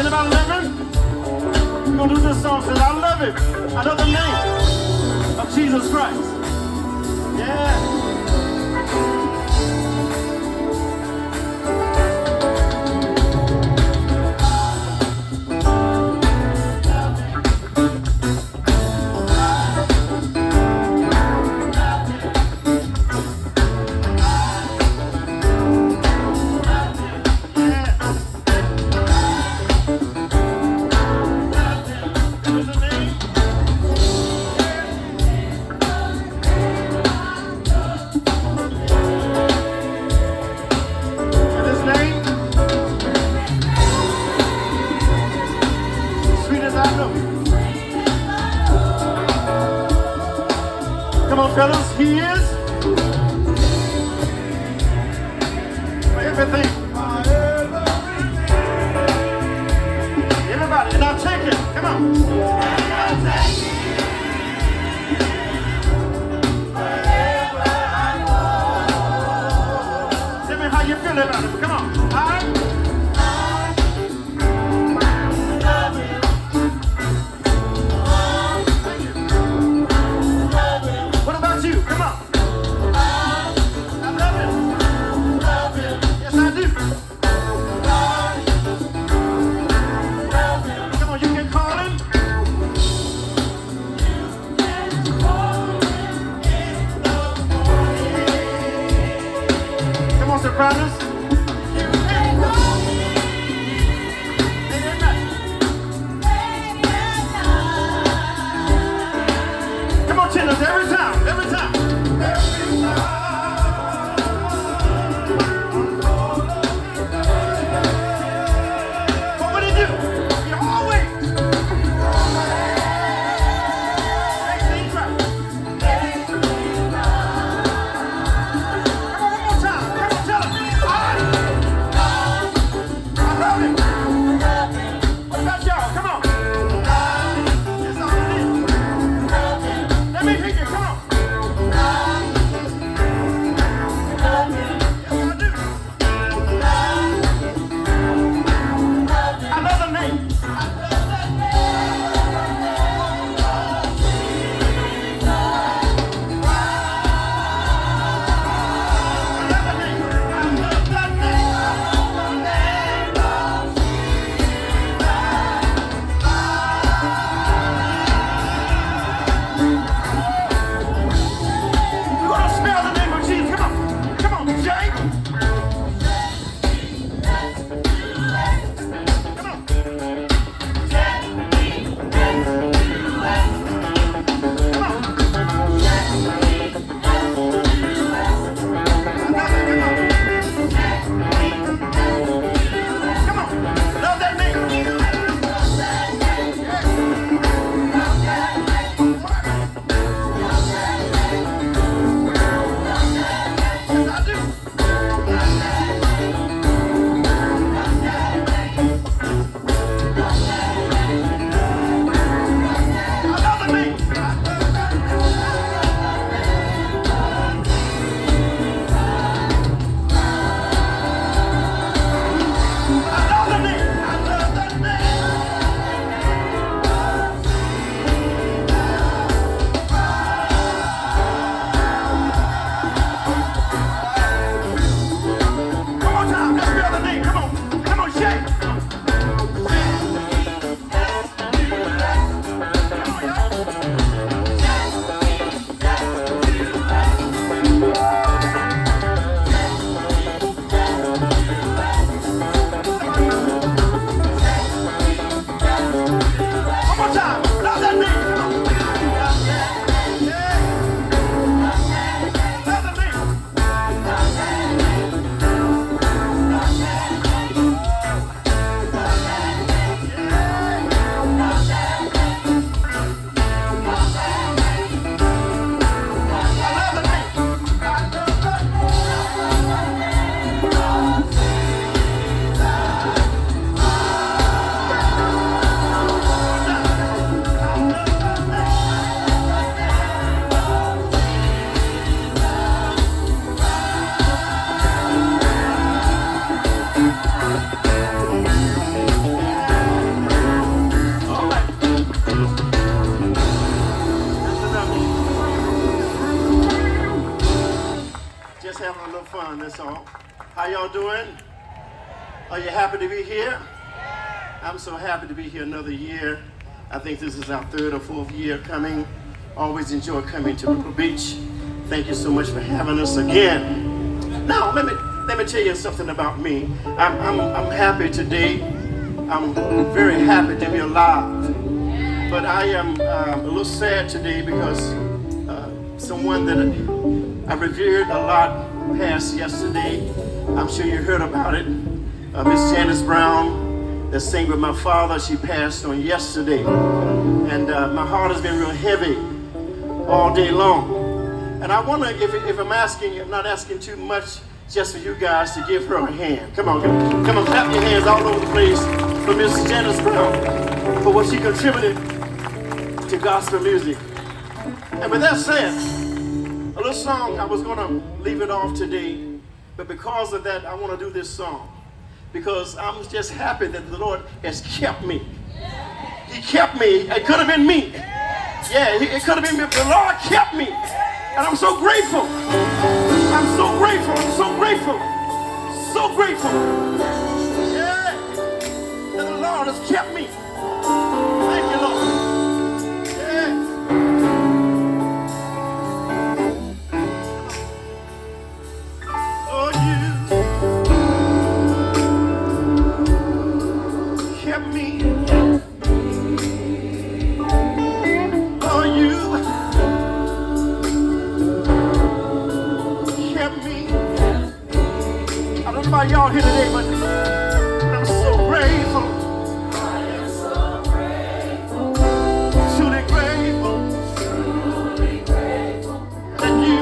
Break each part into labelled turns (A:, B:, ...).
A: Anybody love him? We're gonna do this song. Says, I love him. I know the name of Jesus Christ. Yeah. Come on, fellas, he is everything. Everybody, now take it. Come on. Tell me how you feel about it. Come on. Sopranos. Come on, tenors, every time, every time. What would he do? He always. Come on. having a little fun, that's all. How y'all doing? Are you happy to be here? I'm so happy to be here another year. I think this is our third or fourth year coming. Always enjoy coming to Myrtle Beach. Thank you so much for having us again. Now, let me tell you something about me. I'm happy today. I'm very happy to be alive. But I am a little sad today because someone that I revered a lot passed yesterday. I'm sure you heard about it. Miss Janice Brown, that sang with my father, she passed on yesterday. And my heart has been real heavy all day long. And I wonder if I'm asking, I'm not asking too much, just for you guys to give her a hand. Come on, clap your hands all over the place for Miss Janice Brown for what she contributed to gospel music. And with that said, a little song, I was gonna leave it off today, but because of that, I wanna do this song. Because I'm just happy that the Lord has kept me. He kept me. It could have been me. Yeah, it could have been me, but the Lord kept me. And I'm so grateful. I'm so grateful. I'm so grateful. So grateful. Yeah, that the Lord has kept me. Thank you, Lord. Yeah. Oh, you kept me. Oh, you kept me. I don't know about y'all here today, but I'm so grateful. Truly grateful that you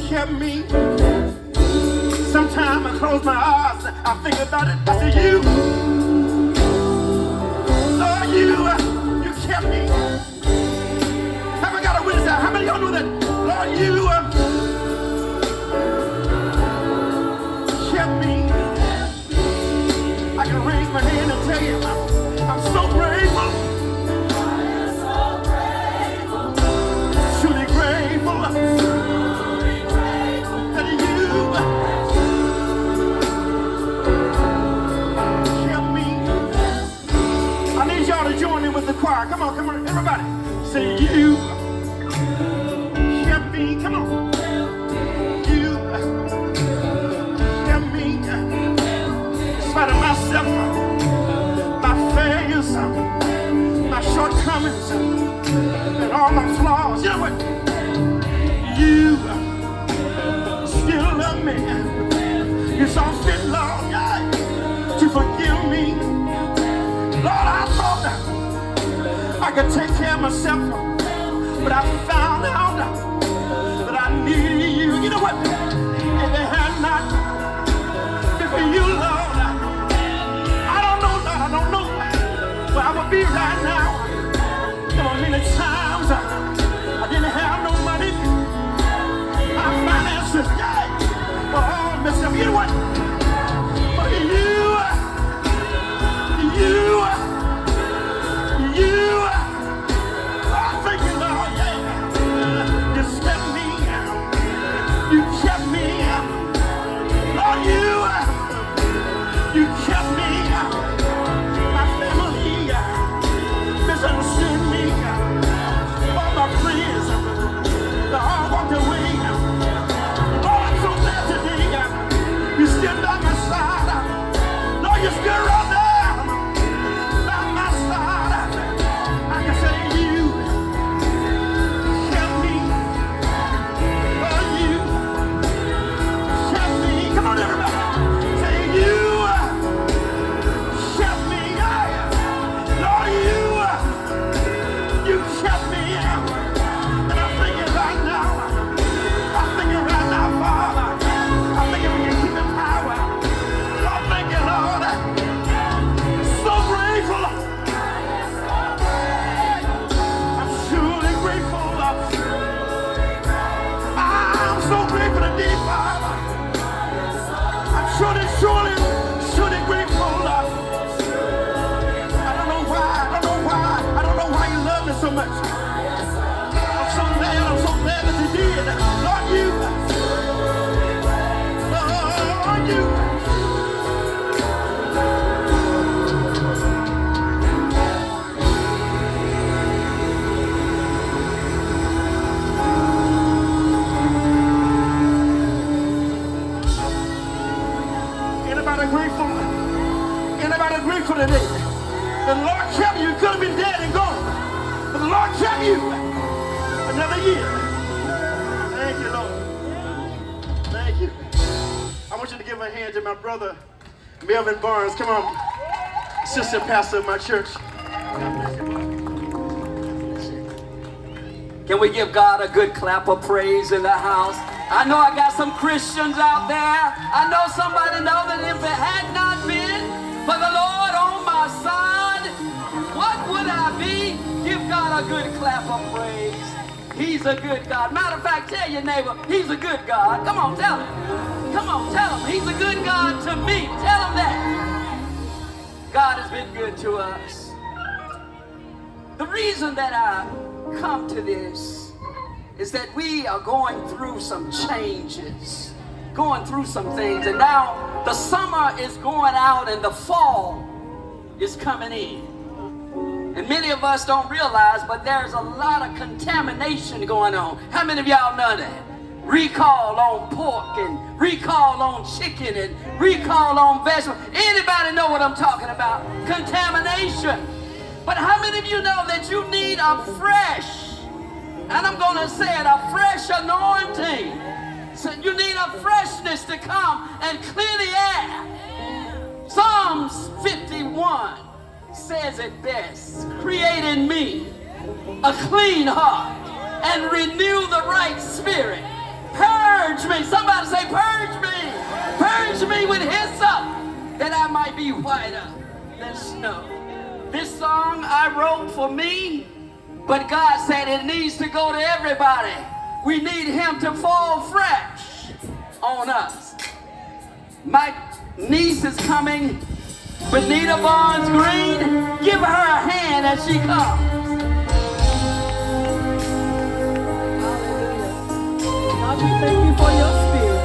A: kept me. Sometimes I close my eyes, I think about it, I say you, Lord, you kept me. Haven't got a witness out. How many of y'all know that? Lord, you kept me. I can raise my hand and tell you, I'm so grateful. Truly grateful that you kept me. I need y'all to join in with the choir. Come on, everybody. Say you kept me. Come on. You kept me. In spite of myself, my failures, my shortcomings, and all my flaws. You know what? You still love me. You saw fit, Lord, to forgive me. Lord, I thought I could take care of myself, but I found out that I needed you. You know what? If it had not been for you, Lord, I don't know where I would be right now. There were many times I didn't have no money. My finances, were all messed up. You know what? But thank you, Lord, you kept me, you kept me, Lord, a hand to my brother, Melvin Barnes. Come on, assistant pastor of my church.
B: Can we give God a good clap of praise in the house? I know I got some Christians out there. I know somebody know that if it had not been for the Lord on my side, what would I be? Give God a good clap of praise. He's a good God. Matter of fact, tell your neighbor, he's a good God. Come on, tell him. Come on, tell him. He's a good God to me. Tell him that. God has been good to us. The reason that I come to this is that we are going through some changes, going through some things, and now the summer is going out and the fall is coming in. And many of us don't realize, but there's a lot of contamination going on. How many of y'all know that? Recall on pork and recall on chicken and recall on vegetables. Anybody know what I'm talking about? Contamination. But how many of you know that you need a fresh, and I'm going to say it, a fresh anointing? So you need a freshness to come and clear the air. Psalms 51 says it best. Create in me a clean heart and renew the right spirit. Purge me. Somebody say, purge me. Purge me with hyssop that I might be whiter than snow. This song I wrote for me, but God said it needs to go to everybody. We need him to fall fresh on us. My niece is coming, Benita Barnes Green. Give her a hand as she comes. Hallelujah. God, we thank you for your spirit.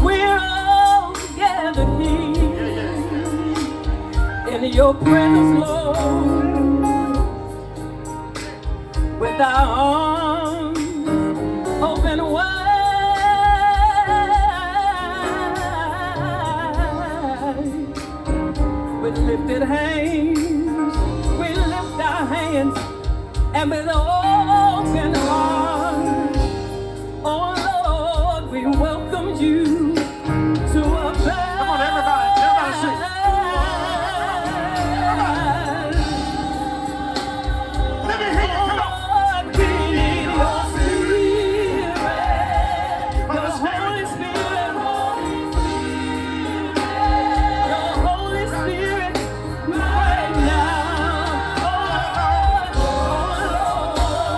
B: We're all gathered here in your presence, Lord, with our arms open wide. With lifted hands, we lift our hands, and with open arms, oh Lord, we welcome you to abide.
A: Come on, everybody sing. Let me hear you. Come on.
B: Lord, we need your spirit, your Holy Spirit, your Holy Spirit, right now. Oh Lord,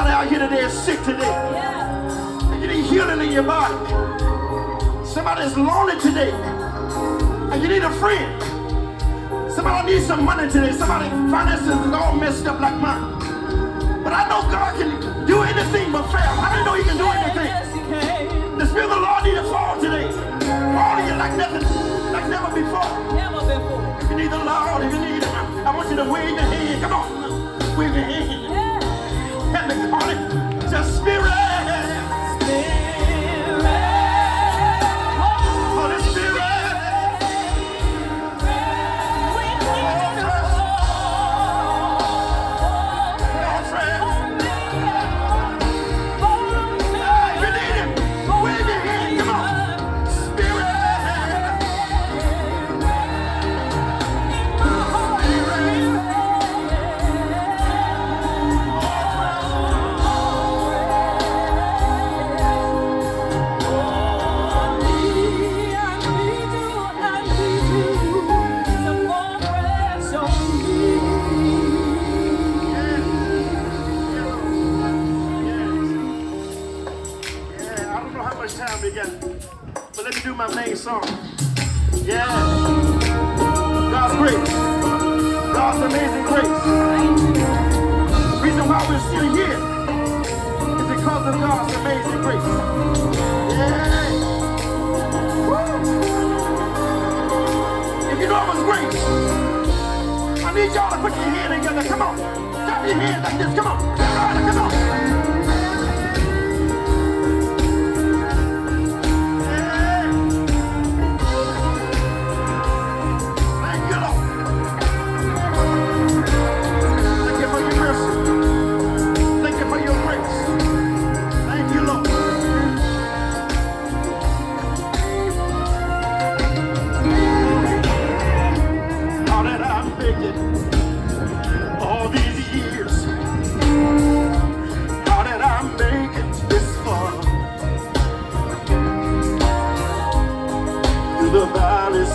A: Somebody out here today is sick today. And you need healing in your body. Somebody is lonely today. And you need a friend. Somebody needs some money today. Somebody finances is all messed up like mine. But I know God can do anything but fail. I didn't know he can do anything. The Spirit of the Lord need to fall today. Fall to you like nothing, like never before. If you need the Lord, if you need him, I want you to wave your hand. Come on. Wave your hand. Help me call it. Just Spirit. Holy Spirit. Time together, but let me do my main song. Yeah, God's grace, God's amazing grace. The reason why we're still here is because of God's amazing grace. Yeah. Woo. If you know it was grace, I need y'all to put your hand together. Come on, clap your hands like this. Come on, come on. All these years, how did I make it this far? Through the valleys,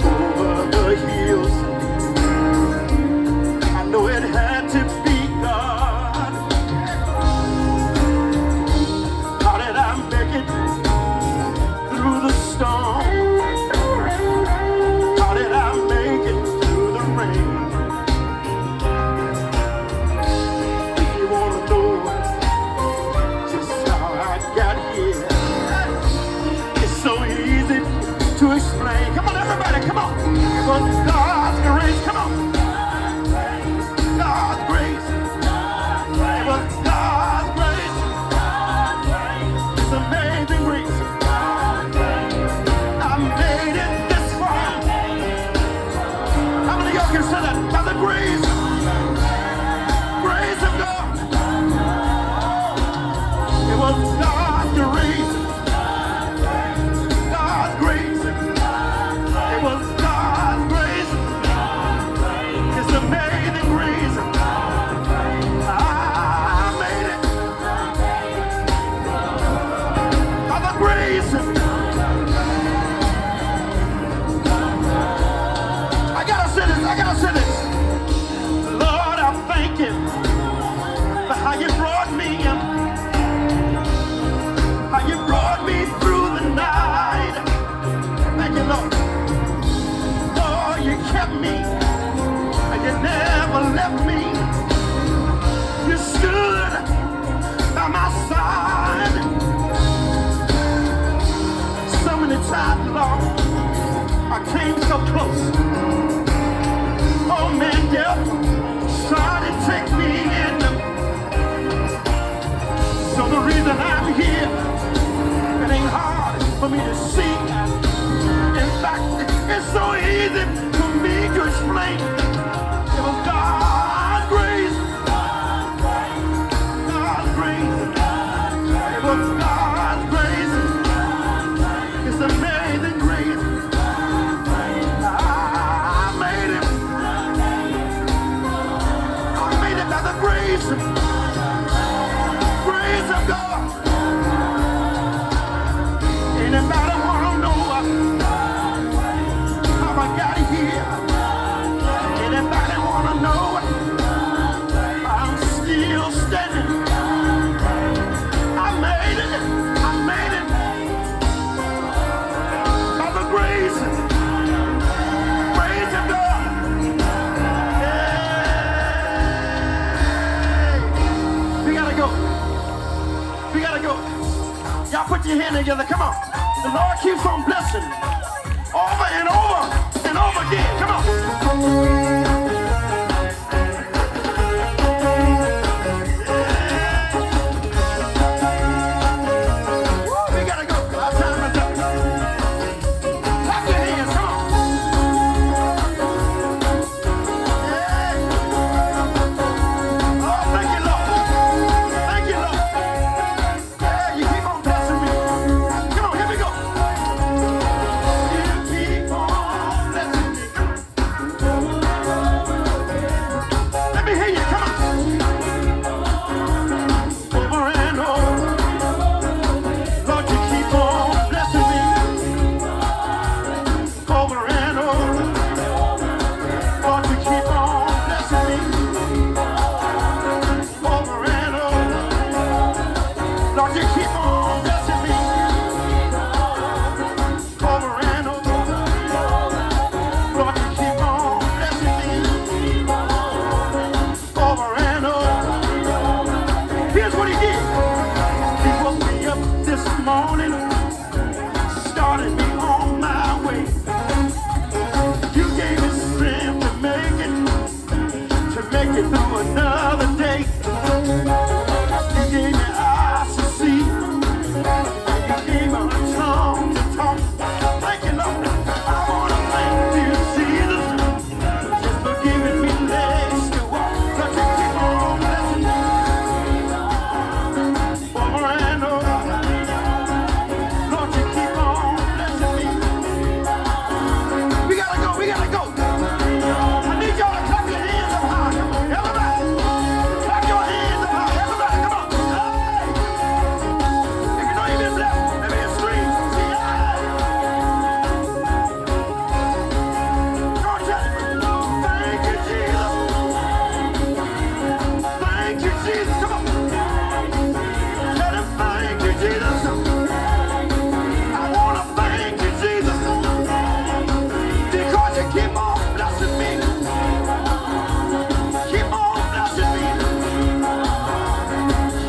A: over the hills, I know it had to be God. How did I make it through the storm? How did I make it through the rain? To explain. Come on, everybody, come on. It was God's grace. Come on. God's grace. It was God's grace. It's amazing grace. I made it this far. How many of y'all can say that? By the grace. Grace of God. It was God's grace. Left me, you stood by my side. So many times, Lord, I came so close. Oh man, death tried to take me in. So the reason I'm here, it ain't hard for me to see. In fact, it's so easy for me to explain. It was God's grace. God's grace. It was God's grace. It's amazing grace. I made it. I made it by the grace. Grace of God. Anybody want to know how I got here? Anybody want to know I'm still standing? go. Y'all put your hand together. Come on. The Lord keeps on blessing. Over and over and over again. Come on.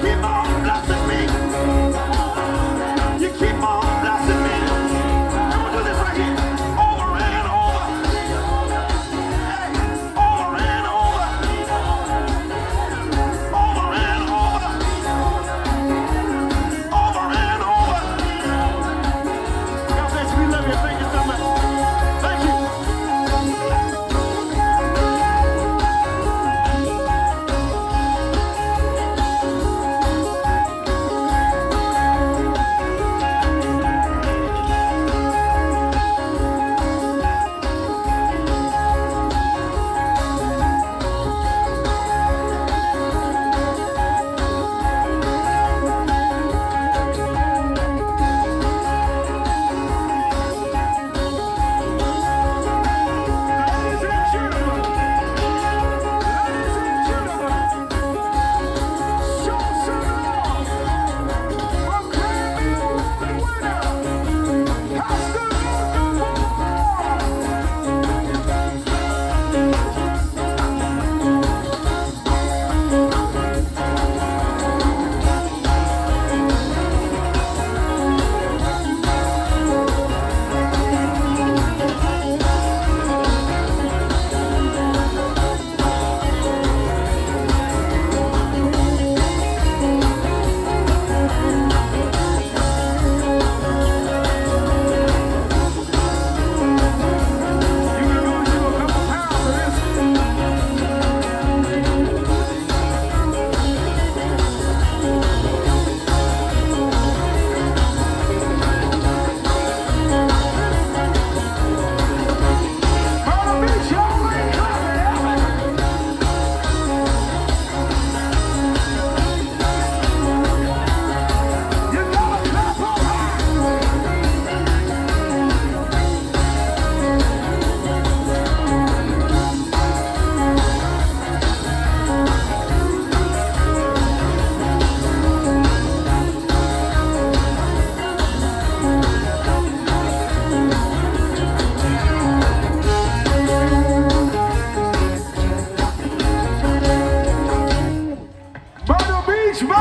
A: Keep on